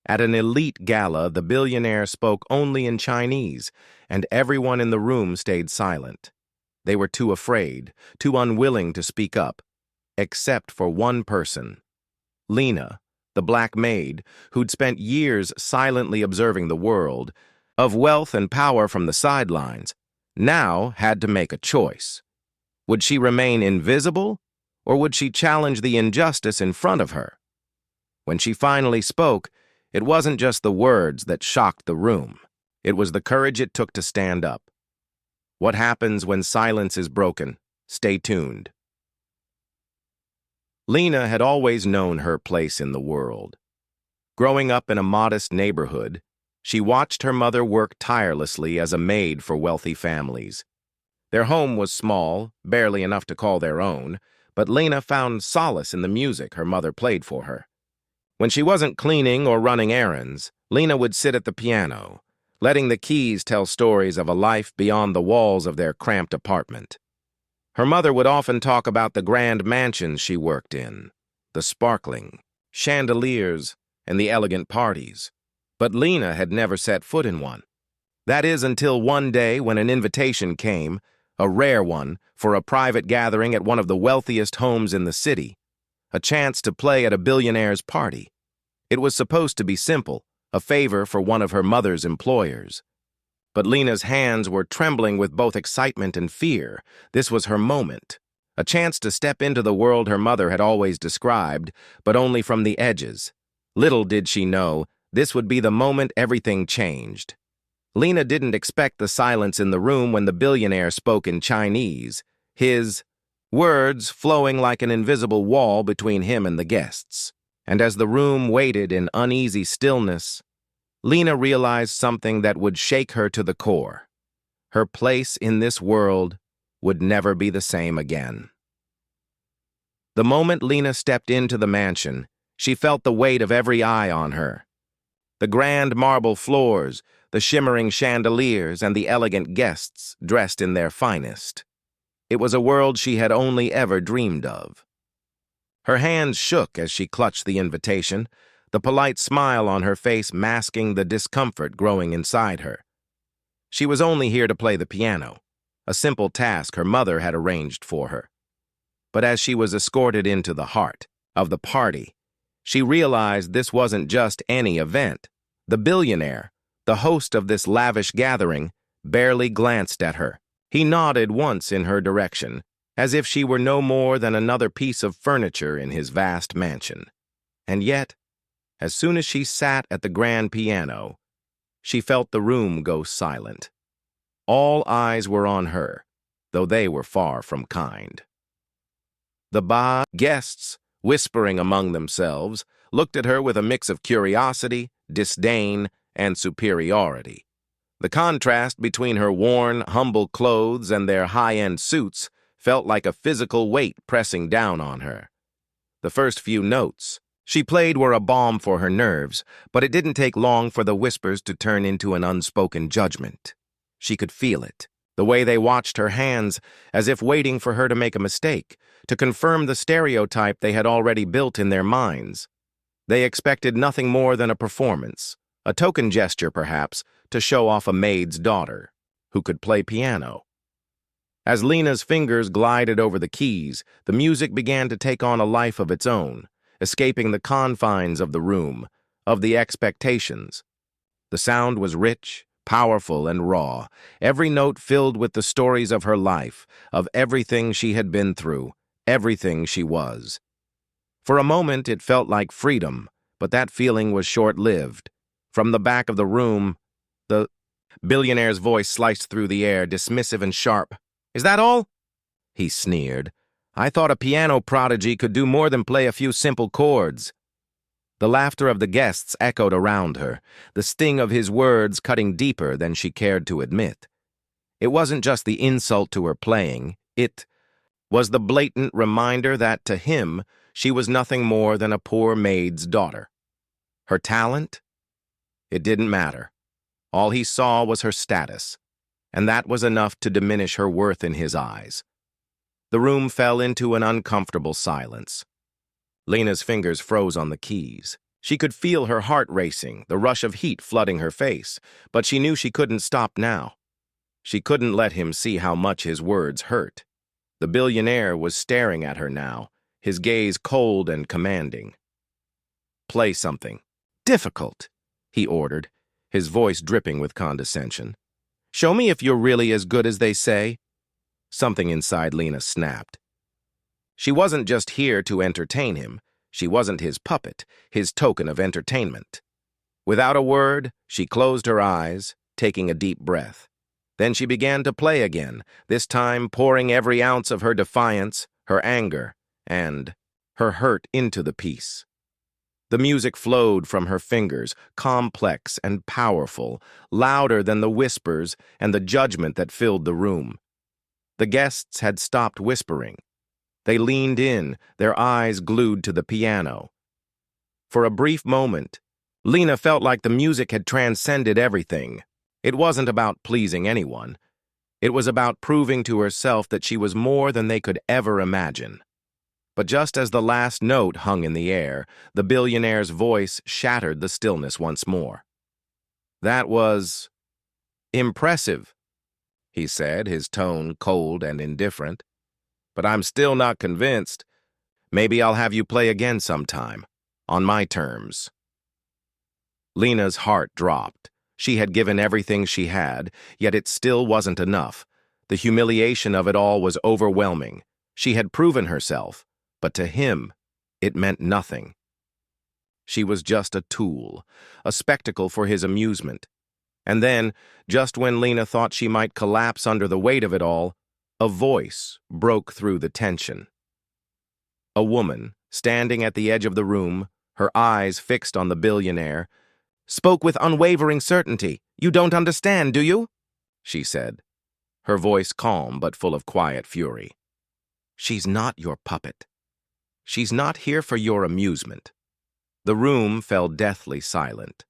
At an elite gala, the billionaire spoke only in Chinese, and everyone in the room stayed silent. They were too afraid, too unwilling to speak up, except for one person. Lena, the black maid, who'd spent years silently observing the world, of wealth and power from the sidelines, now had to make a choice. Would she remain invisible, or would she challenge the injustice in front of her? When she finally spoke, it wasn't just the words that shocked the room. It was the courage it took to stand up. What happens when silence is broken? Stay tuned. Lena had always known her place in the world. Growing up in a modest neighborhood, she watched her mother work tirelessly as a maid for wealthy families. Their home was small, barely enough to call their own, but Lena found solace in the music her mother played for her. When she wasn't cleaning or running errands, Lena would sit at the piano, letting the keys tell stories of a life beyond the walls of their cramped apartment. Her mother would often talk about the grand mansions she worked in, the sparkling chandeliers, and the elegant parties. But Lena had never set foot in one. That is until one day when an invitation came, a rare one, for a private gathering at one of the wealthiest homes in the city, a chance to play at a billionaire's party. It was supposed to be simple, a favor for one of her mother's employers. But Lena's hands were trembling with both excitement and fear. This was her moment, a chance to step into the world her mother had always described, but only from the edges. Little did she know, this would be the moment everything changed. Lena didn't expect the silence in the room when the billionaire spoke in Chinese, his words flowing like an invisible wall between him and the guests. And as the room waited in uneasy stillness, Lena realized something that would shake her to the core. Her place in this world would never be the same again. The moment Lena stepped into the mansion, she felt the weight of every eye on her. The grand marble floors, the shimmering chandeliers, and the elegant guests dressed in their finest. It was a world she had only ever dreamed of. Her hands shook as she clutched the invitation, the polite smile on her face masking the discomfort growing inside her. She was only here to play the piano, a simple task her mother had arranged for her. But as she was escorted into the heart of the party, she realized this wasn't just any event. The billionaire, the host of this lavish gathering, barely glanced at her. He nodded once in her direction, as if she were no more than another piece of furniture in his vast mansion. And yet, as soon as she sat at the grand piano, she felt the room go silent. All eyes were on her, though they were far from kind. The guests, whispering among themselves, looked at her with a mix of curiosity, disdain, and superiority. The contrast between her worn, humble clothes and their high-end suits felt like a physical weight pressing down on her. The first few notes she played were a balm for her nerves, but it didn't take long for the whispers to turn into an unspoken judgment. She could feel it, the way they watched her hands, as if waiting for her to make a mistake, to confirm the stereotype they had already built in their minds. They expected nothing more than a performance, a token gesture perhaps, to show off a maid's daughter, who could play piano. As Lena's fingers glided over the keys, the music began to take on a life of its own, escaping the confines of the room, of the expectations. The sound was rich, powerful, and raw, every note filled with the stories of her life, of everything she had been through, everything she was. For a moment it felt like freedom, but that feeling was short-lived. From the back of the room, the billionaire's voice sliced through the air, dismissive and sharp. "Is that all?" He sneered. "I thought a piano prodigy could do more than play a few simple chords." The laughter of the guests echoed around her, the sting of his words cutting deeper than she cared to admit. It wasn't just the insult to her playing, it was the blatant reminder that, to him, she was nothing more than a poor maid's daughter. Her talent? It didn't matter. All he saw was her status, and that was enough to diminish her worth in his eyes. The room fell into an uncomfortable silence. Lena's fingers froze on the keys. She could feel her heart racing, the rush of heat flooding her face, but she knew she couldn't stop now. She couldn't let him see how much his words hurt. The billionaire was staring at her now, his gaze cold and commanding. "Play something. Difficult," he ordered, his voice dripping with condescension. "Show me if you're really as good as they say." Something inside Lena snapped. She wasn't just here to entertain him. She wasn't his puppet, his token of entertainment. Without a word, she closed her eyes, taking a deep breath. Then she began to play again, this time pouring every ounce of her defiance, her anger, and her hurt into the piece. The music flowed from her fingers, complex and powerful, louder than the whispers and the judgment that filled the room. The guests had stopped whispering. They leaned in, their eyes glued to the piano. For a brief moment, Lena felt like the music had transcended everything. It wasn't about pleasing anyone. It was about proving to herself that she was more than they could ever imagine. But just as the last note hung in the air, the billionaire's voice shattered the stillness once more. "That was impressive," he said, his tone cold and indifferent. "But I'm still not convinced. Maybe I'll have you play again sometime, on my terms." Lena's heart dropped. She had given everything she had, yet it still wasn't enough. The humiliation of it all was overwhelming. She had proven herself, but to him, it meant nothing. She was just a tool, a spectacle for his amusement. And then, just when Lena thought she might collapse under the weight of it all, a voice broke through the tension. A woman, standing at the edge of the room, her eyes fixed on the billionaire, spoke with unwavering certainty. "You don't understand, do you?" she said, her voice calm but full of quiet fury. "She's not your puppet. She's not here for your amusement." The room fell deathly silent.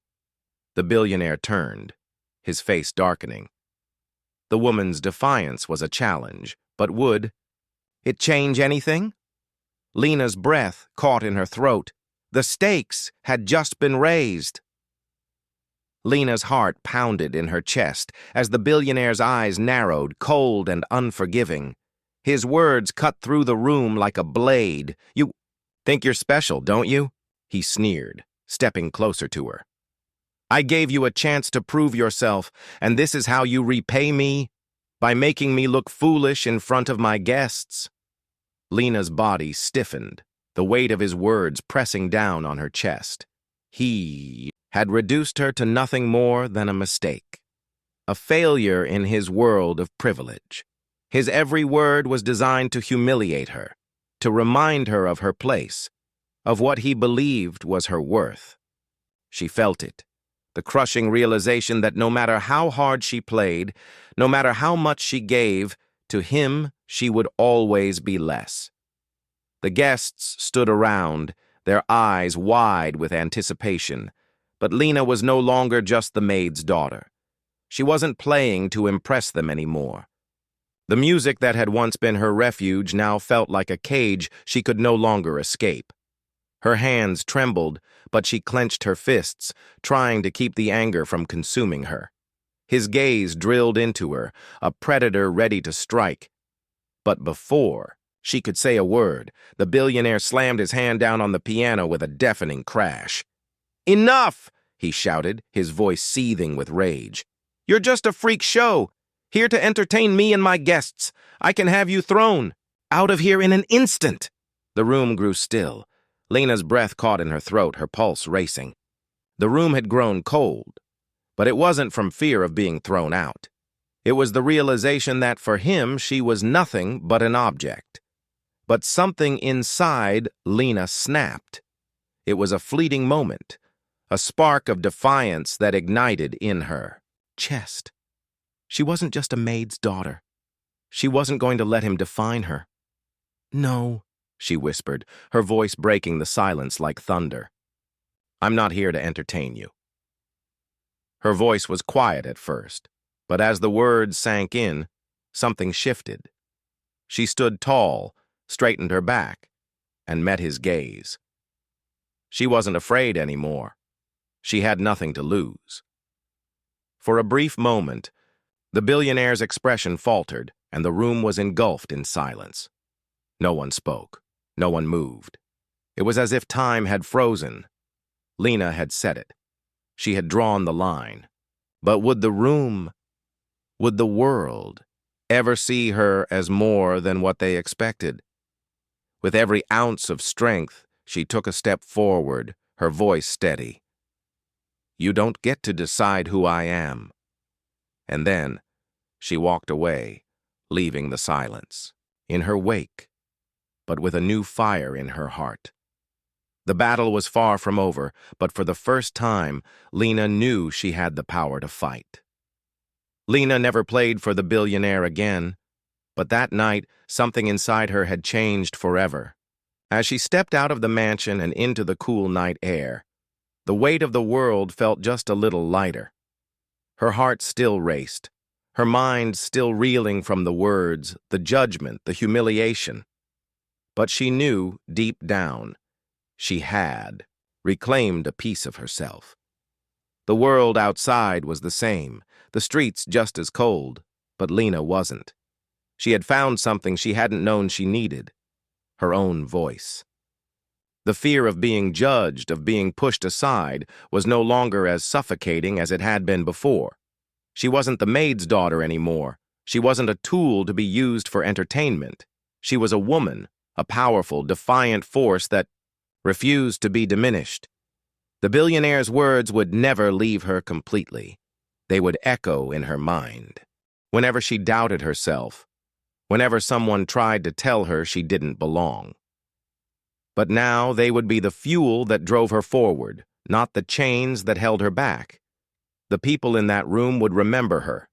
The billionaire turned, his face darkening. The woman's defiance was a challenge, but would it change anything? Lena's breath caught in her throat. The stakes had just been raised. Lena's heart pounded in her chest as the billionaire's eyes narrowed, cold and unforgiving. His words cut through the room like a blade. "You think you're special, don't you?" he sneered, stepping closer to her. "I gave you a chance to prove yourself, and this is how you repay me? By making me look foolish in front of my guests." Lena's body stiffened, the weight of his words pressing down on her chest. He had reduced her to nothing more than a mistake, a failure in his world of privilege. His every word was designed to humiliate her, to remind her of her place, of what he believed was her worth. She felt it, the crushing realization that no matter how hard she played, no matter how much she gave, to him she would always be less. The guests stood around, their eyes wide with anticipation, but Lena was no longer just the maid's daughter. She wasn't playing to impress them anymore. The music that had once been her refuge now felt like a cage she could no longer escape. Her hands trembled, but she clenched her fists, trying to keep the anger from consuming her. His gaze drilled into her, a predator ready to strike. But before she could say a word, the billionaire slammed his hand down on the piano with a deafening crash. "Enough!" he shouted, his voice seething with rage. "You're just a freak show, here to entertain me and my guests. I can have you thrown out of here in an instant." The room grew still. Lena's breath caught in her throat, her pulse racing. The room had grown cold, but it wasn't from fear of being thrown out. It was the realization that for him she was nothing but an object. But something inside Lena snapped. It was a fleeting moment, a spark of defiance that ignited in her chest. She wasn't just a maid's daughter. She wasn't going to let him define her. "No," she whispered, her voice breaking the silence like thunder. "I'm not here to entertain you." Her voice was quiet at first, but as the words sank in, something shifted. She stood tall, straightened her back, and met his gaze. She wasn't afraid anymore. She had nothing to lose. For a brief moment, the billionaire's expression faltered, and the room was engulfed in silence. No one spoke. No one moved. It was as if time had frozen. Lena had said it. She had drawn the line. But would the room, would the world, ever see her as more than what they expected? With every ounce of strength, she took a step forward, her voice steady. "You don't get to decide who I am." And then she walked away, leaving the silence in her wake, but with a new fire in her heart. The battle was far from over, but for the first time, Lena knew she had the power to fight. Lena never played for the billionaire again, but that night, something inside her had changed forever. As she stepped out of the mansion and into the cool night air, the weight of the world felt just a little lighter. Her heart still raced, her mind still reeling from the words, the judgment, the humiliation. But she knew, deep down, she had reclaimed a piece of herself. The world outside was the same, the streets just as cold, but Lena wasn't. She had found something she hadn't known she needed, her own voice. The fear of being judged, of being pushed aside, was no longer as suffocating as it had been before. She wasn't the maid's daughter anymore. She wasn't a tool to be used for entertainment. She was a woman, a powerful, defiant force that refused to be diminished. The billionaire's words would never leave her completely. They would echo in her mind. Whenever she doubted herself, whenever someone tried to tell her she didn't belong. But now they would be the fuel that drove her forward, not the chains that held her back. The people in that room would remember her.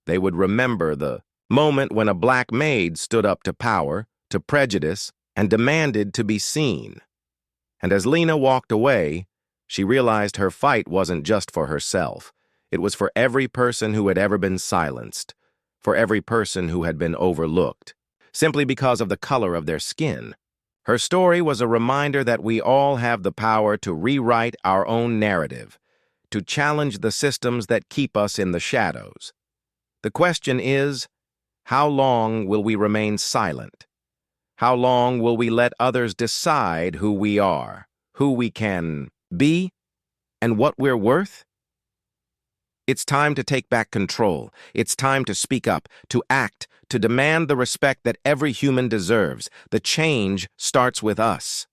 They would remember the moment when a black maid stood up to power, to prejudice, and demanded to be seen. And as Lena walked away, she realized her fight wasn't just for herself. It was for every person who had ever been silenced, for every person who had been overlooked, simply because of the color of their skin. Her story was a reminder that we all have the power to rewrite our own narrative, to challenge the systems that keep us in the shadows. The question is, how long will we remain silent? How long will we let others decide who we are, who we can be, and what we're worth? It's time to take back control. It's time to speak up, to act, to demand the respect that every human deserves. The change starts with us.